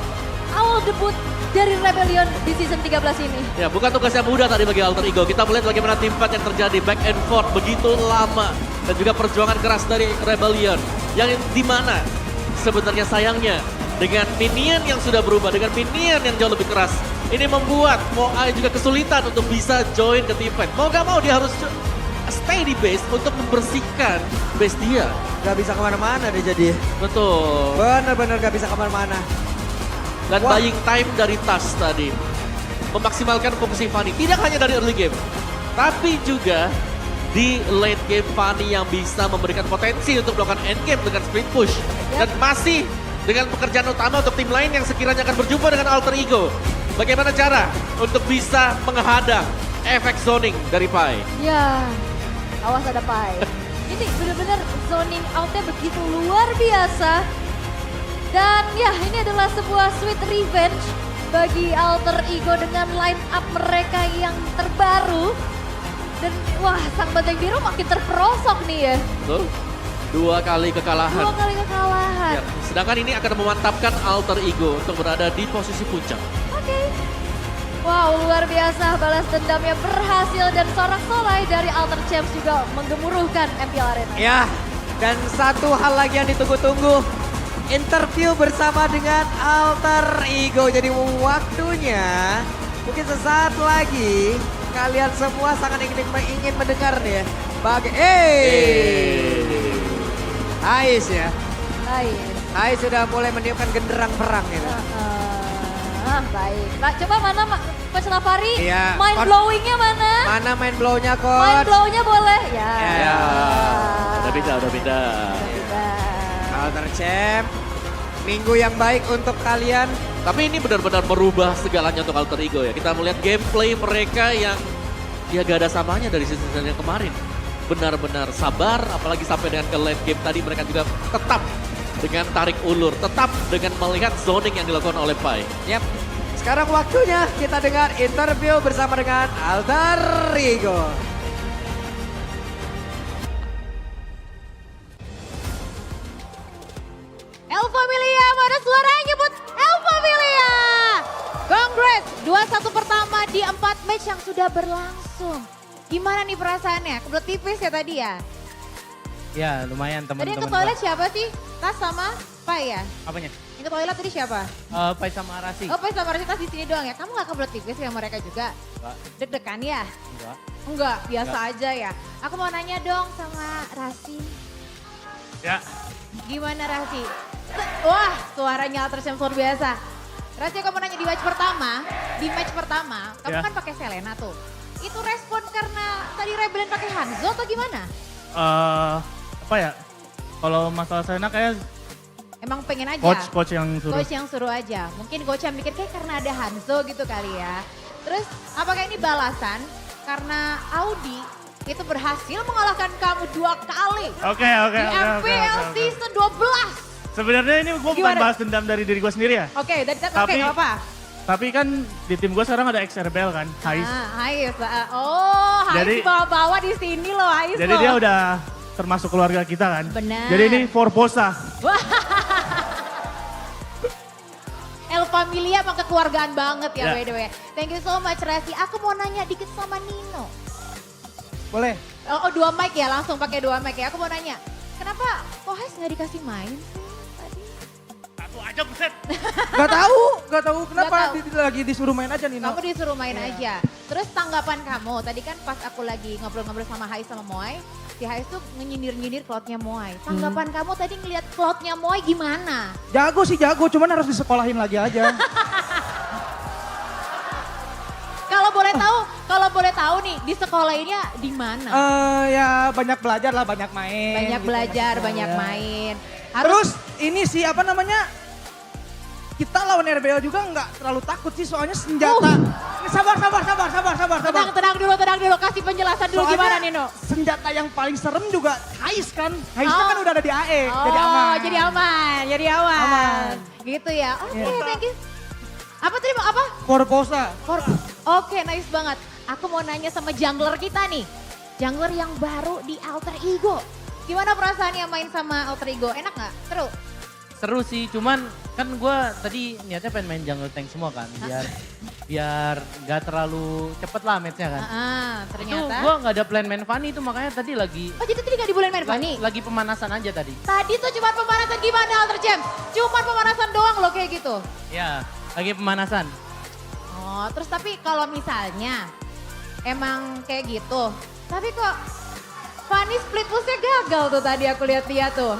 awal debut dari Rebellion di season 13 ini. Ya, bukan tugas yang mudah tadi bagi Alter Ego. Kita melihat bagaimana tim fight yang terjadi back and forth begitu lama dan juga perjuangan keras dari Rebellion yang dimana sebenarnya sayangnya dengan minion yang sudah berubah, dengan minion yang jauh lebih keras, ini membuat Moai juga kesulitan untuk bisa join ke tim fight. Mau gak mau dia harus stay di base untuk membersihkan base dia. Gak bisa kemana-mana deh jadi. Betul. Bener-bener gak bisa kemana-mana. Dan Wah. buying time dari Tas tadi. Memaksimalkan fungsi Fanny. Tidak hanya dari early game. Tapi juga di late game Fanny yang bisa memberikan potensi untuk melakukan end game dengan split push. Dan masih dengan pekerjaan utama untuk tim lain yang sekiranya akan berjumpa dengan Alter Ego. Bagaimana cara untuk bisa menghadang efek zoning dari Pai? Ya, awas ada Pai. Ini benar-benar zoning outnya begitu luar biasa. Dan ya, ini adalah sebuah sweet revenge bagi Alter Ego dengan line up mereka yang terbaru. Dan wah, sang banteng biru makin terperosok nih ya. Betul. 2 kali kekalahan. 2 kali kekalahan. Ya, sedangkan ini akan memantapkan Alter Ego untuk berada di posisi puncak. Oke. Wow, luar biasa balas dendamnya berhasil dan sorak-sorai dari Alter Champs juga menggemuruhkan MPL Arena. Ya, dan satu hal lagi yang ditunggu-tunggu. Interview bersama dengan Alter Ego. Jadi waktunya mungkin sesaat lagi kalian semua sangat ingin mendengar nih ya. Ais ya. Ais sudah mulai meniupkan genderang perang gitu. Baik. Nah, coba mana Coach Lafari? Iya, Mind blowingnya mana? Mana main blow-nya Mind coach? blownya boleh? Ya. Ya, udah pindah. Alter Champ, minggu yang baik untuk kalian. Tapi ini benar-benar merubah segalanya untuk Alter Ego ya. Kita melihat gameplay mereka yang ya gak ada samanya dari season yang kemarin. Benar-benar sabar, apalagi sampai dengan ke late game tadi mereka juga tetap dengan tarik ulur, tetap dengan melihat zoning yang dilakukan oleh Pai. Yap. Sekarang waktunya kita dengar interview bersama dengan Alter Ego. El Familia, mana suara yang nyebut El Familia? Congrats, 2-1 pertama di 4 match yang sudah berlangsung. Gimana nih perasaannya? Kebelet tipis ya tadi ya? Ya lumayan Tadi yang teman-teman. ke toilet siapa sih? Tas sama Pai ya? Apanya? Yang ke toilet tadi siapa? Pai sama Arasi. Oh Pai sama Rasi, Tas di sini doang ya? Kamu gak kebelet tipis ya mereka juga? Enggak. Deg-degan ya? Enggak. Enggak, biasa aja ya. Aku mau nanya dong sama Rasi. Ya. Gimana Rasi? Wah, suaranya Alter Champs luar biasa. Rasi, aku mau nanya di match pertama, kamu Ya. kan pakai Selena tuh. Itu respon karena tadi Rebellion pakai Hanzo atau gimana? Apa ya? Kalau masalah Selena kayak Emang pengen aja? coach yang suruh. Coach yang suruh aja. Mungkin coach yang mikir kayak karena ada Hanzo gitu kali ya. Terus apakah ini balasan karena Audi itu berhasil mengalahkan kamu 2 kali Oke. di MPL season 12? Sebenarnya ini gue bukan Gimana? bahas dendam dari diri gue sendiri ya. Oke, dari oke, Tapi- gak apa-apa. Tapi kan di tim gue sekarang ada XRBL kan, Hais. Hais. Hais Jadi- bawa-bawa di sini loh, Hais Jadi loh. dia udah termasuk keluarga kita kan. Benar. Jadi ini Forposa. El Familia emang kekeluargaan banget ya, Ya. by the way. Thank you so much, Rasi. Aku mau nanya dikit sama Nino. Boleh. Oh, 2 mic ya, langsung pakai 2 mic ya. Aku mau nanya, kenapa kok Hais gak dikasih main sih tadi? Satu aja buset. Gak tahu kenapa Nggak tahu. lagi disuruh main aja Nino. Kamu disuruh main aja. Terus tanggapan kamu, tadi kan pas aku lagi ngobrol-ngobrol sama Hais sama Moai, si Hais tuh nyindir-nyindir Cloud-nya Moai. Tanggapan kamu tadi ngeliat Cloud-nya Moai gimana? Jago sih jago, cuman harus disekolahin lagi aja. Kalau boleh tahu nih di sekolah ini di mana? Ya banyak belajar lah, banyak main. Banyak gitu belajar, maksudnya, banyak ya. main. Terus ini sih apa namanya, kita lawan RBL juga nggak terlalu takut sih soalnya senjata. Ini sabar. Tenang dulu, kasih penjelasan dulu Soalnya gimana Nino? senjata yang paling serem juga Hais kan. Haisnya kan udah ada di AE, jadi aman. Jadi aman. Aman. Gitu ya. Oke, Iya. thank you. Apa tadi mau apa? Forposa. Oke, nice banget. Aku mau nanya sama jungler kita nih. Jungler yang baru di Alter Ego. Gimana perasaannya main sama Alter Ego? Enak nggak? Seru? Seru sih, cuman kan gue tadi niatnya pengen main jungle tank semua kan. Biar gak terlalu cepet lah matchnya kan. Itu Ternyata. gue gak ada plan main Fanny itu makanya tadi lagi Oh jadi tadi nggak dibolehin main Fanny? lagi pemanasan aja tadi. Tadi tuh cuma pemanasan gimana Alter James? Cuma pemanasan doang loh kayak gitu. Ya, lagi pemanasan. Oh, terus tapi kalau misalnya emang kayak gitu, tapi kok Fanny split pushnya gagal tuh tadi aku lihat-lihat tuh.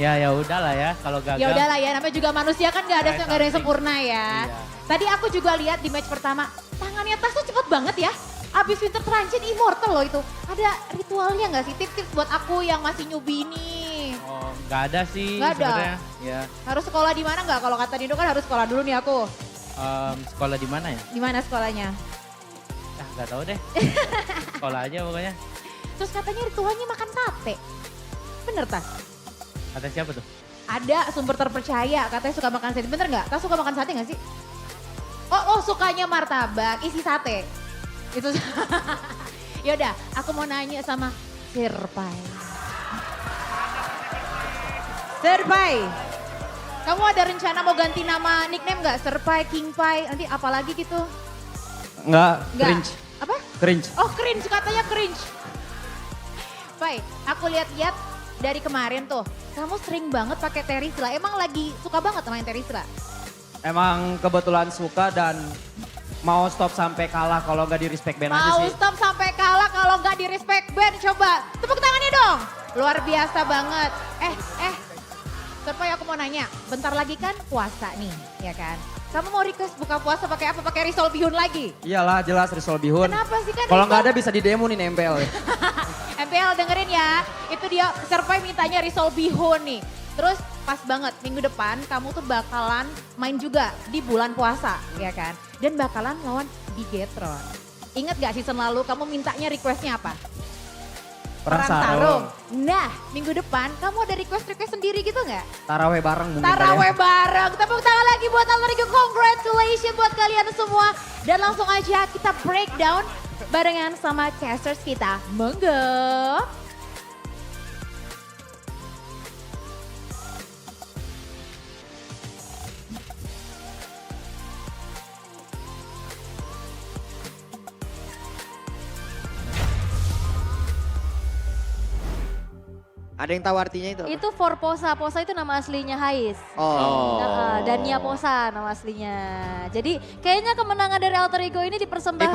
Ya udahlah ya kalau gagal. Ya udahlah ya, namanya juga manusia kan nggak ada yang sempurna ya. Iya. Tadi aku juga lihat di match pertama, tangannya Tas tuh cepet banget ya. Abis Winter Transit Immortal loh itu. Ada ritualnya nggak sih? Tips-tips buat aku yang masih newbie ini. Oh, nggak ada sih Nggak ada? sebenarnya. Ya, Harus sekolah di mana nggak? Kalau kata Dindo kan harus sekolah dulu nih aku. sekolah di mana ya? Di mana sekolahnya? Nggak tahu deh. Sekolah aja pokoknya. Terus katanya ritualnya makan sate. Bener Tas? Kata siapa tuh? Ada sumber terpercaya katanya suka makan sate. Bener nggak? Tas suka makan sate nggak sih? Oh sukanya martabak isi sate. Itu. Yaudah, aku mau nanya sama Sirpai. Sirpai, kamu ada rencana mau ganti nama nickname nggak? Sirpai, Kingpai, nanti apalagi gitu? Enggak, Nggak? cringe. Apa? Cringe. Oh cringe, katanya cringe. Pai, aku lihat-lihat dari kemarin tuh, kamu sering banget pakai Terisla. Emang lagi suka banget main Terisla? Emang kebetulan suka dan mau stop sampai kalah kalau nggak di respect band aja Mau sih. stop sampai kalah kalau nggak di respect band. Coba tepuk tangannya dong. Luar biasa banget. Serpai aku mau nanya, bentar lagi kan puasa nih, ya kan? Kamu mau request buka puasa pakai apa? Pakai risol bihun lagi? Iyalah jelas Risol Bihun. Kenapa sih kan? Kalau nggak risol- ada bisa di demo nih nempel. MPL dengerin ya, itu dia Serpai mintanya risol bihun nih. Terus pas banget minggu depan kamu tuh bakalan main juga di bulan puasa, ya kan? Dan bakalan lawan Bigetron. Ingat gak season lalu kamu mintanya requestnya apa? Perang sarung. Nah, minggu depan kamu ada request-request sendiri gitu nggak? Taraweh bareng mungkin. Taraweh bareng. Tepuk tangan lagi buat Alter Ego. Congratulations buat kalian semua. Dan langsung aja kita breakdown barengan sama casters kita. Monggo. Ada yang tahu artinya itu? Itu Forposa, Posa itu nama aslinya Hais. Oh. Dania Posa nama aslinya. Jadi kayaknya kemenangan dari Alter Ego ini Dipersembahkan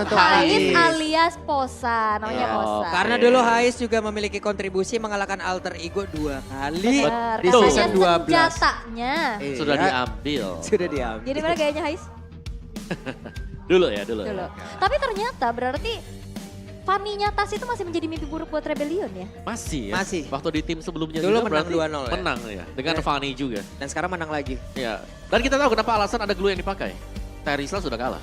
untuk untuk Hais Hais. alias Posa, namanya Posa. Karena dulu Hais juga memiliki kontribusi mengalahkan Alter Ego 2 kali Benar, di katanya season 12. senjatanya. Iya, Sudah diambil. Sudah diambil. Jadi mana gayanya Hais? Dulu ya, dulu. Dulu. Tapi ternyata berarti Fanny-nya Tas itu masih menjadi mimpi buruk buat Rebellion ya? Masih ya. Masih. Waktu di tim sebelumnya Dulu juga menang berarti 2-0 ya. menang ya. Dengan Fanny juga. Dan sekarang menang lagi. Ya. Dan kita tahu kenapa alasan ada glue yang dipakai. Terisla sudah kalah.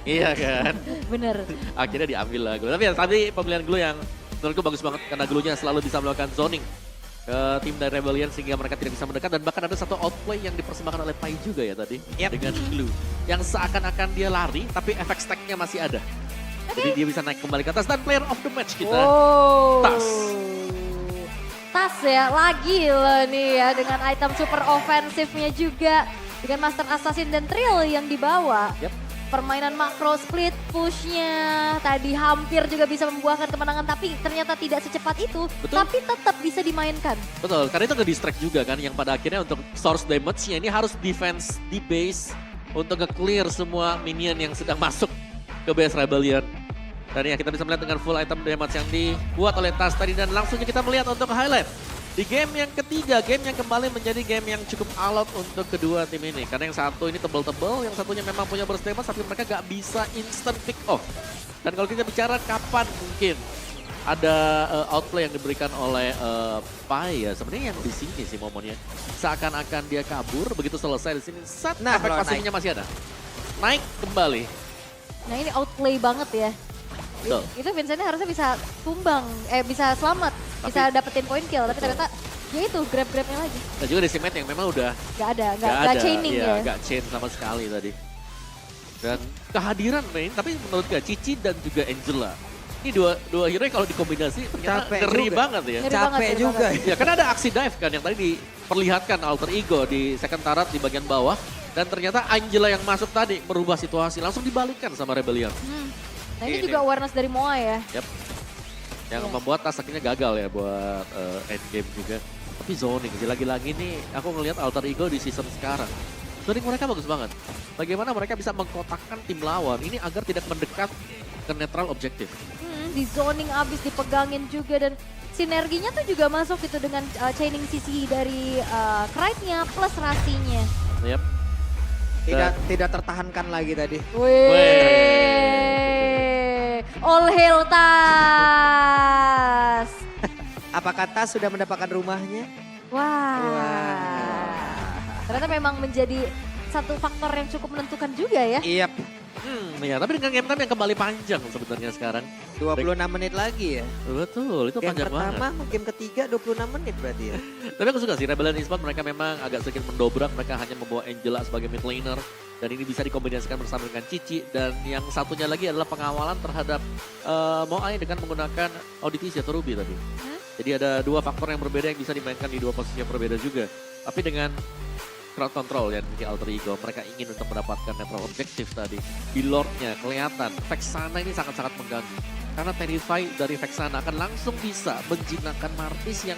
Iya kan. Bener. Akhirnya diambil lah glue. Tapi ya tadi pemilihan glue yang menurutku bagus banget. Karena glue-nya selalu bisa melakukan zoning ke tim dari Rebellion sehingga mereka tidak bisa mendekat. Dan bahkan ada satu outplay yang dipersembahkan oleh Pai juga ya tadi. Yap. Dengan glue. Yang seakan-akan dia lari tapi efek stack-nya masih ada. Jadi dia bisa naik kembali ke atas dan player of the match kita. Tas. Tas ya, lagi loh nih ya dengan item super ofensifnya juga. Dengan Master Assassin dan Trill yang dibawa. Yap. Permainan makro split pushnya tadi hampir juga bisa membuahkan kemenangan. Tapi ternyata tidak secepat itu. Betul. Tapi tetap bisa dimainkan. Betul, karena itu nge-distract juga kan yang pada akhirnya untuk source damage-nya ini harus defense di base untuk nge-clear semua minion yang sedang masuk ke base Rebellion. Dan ya kita bisa melihat dengan full item damage yang dibuat oleh Tas tadi. Dan langsungnya kita melihat untuk highlight. Di game yang ketiga, game yang kembali menjadi game yang cukup alot untuk kedua tim ini. Karena yang satu ini tebel-tebel, yang satunya memang punya burst damage, tapi mereka gak bisa instant pick off. Dan kalau kita bicara kapan mungkin ada outplay yang diberikan oleh Pai ya. Sebenarnya yang di sini sih momennya. Seakan-akan dia kabur, begitu selesai di sini, set Nah, efek kalau passingnya masih ada. Naik kembali. Nah ini outplay banget ya. Betul. Itu Vincentnya harusnya bisa tumbang, bisa selamat, bisa dapetin point kill. Tapi ternyata ya itu grab-grabnya lagi. Dan juga Decimate yang memang udah Gak ada, gak chaining iya, ya. gak chain sama sekali tadi. Dan kehadiran main, tapi menurut gue Cici dan juga Angela. Ini dua hero yang kalau dikombinasi ternyata Capek ngeri juga. banget ya. Ngeri Capek banget, ngeri juga. banget. Ya kan ada aksi dive kan yang tadi diperlihatkan Alter Ego di second turret di bagian bawah. Dan ternyata Angela yang masuk tadi merubah situasi, langsung dibalikkan sama Rebellion. Nah ini Ini. juga awareness dari Moa ya. Yep. Yang Iya. membuat tas akhirnya gagal ya buat endgame juga. Tapi zoning, lagi-lagi nih aku ngelihat Alter Ego di season sekarang. Zoning mereka bagus banget. Bagaimana mereka bisa mengkotakkan tim lawan ini agar tidak mendekat ke netral objektif. Di zoning abis dipegangin juga dan sinerginya tuh juga masuk gitu dengan chaining sisi dari Krite-nya plus Rasinya. Yep. Tidak tertahankan lagi tadi. Wih, all hail Tas. Apakah Tas sudah mendapatkan rumahnya? Wah. Ternyata memang menjadi satu faktor yang cukup menentukan juga ya. Iya, Ya, tapi dengan game time yang kembali panjang sebenarnya sekarang. 26 menit lagi ya. Betul, itu Game panjang banget. pertama, game ketiga 26 menit berarti ya. Tapi aku suka sih, Rebellion Esports mereka memang agak sedikit mendobrak. Mereka hanya membawa Angela sebagai mid laner. Dan ini bisa dikombinasikan bersama dengan Cici. Dan yang satunya lagi adalah pengawalan terhadap Moai dengan menggunakan Auditisi atau Ruby tadi. Jadi ada dua faktor yang berbeda yang bisa dimainkan di dua posisi yang berbeda juga. Tapi dengan crowd control yang di Alter Ego, mereka ingin untuk mendapatkan netral objektif tadi. Di Lordnya kelihatan, Vexana ini sangat-sangat mengganggu. Karena Terrify dari Vexana akan langsung bisa menjinakkan Martis yang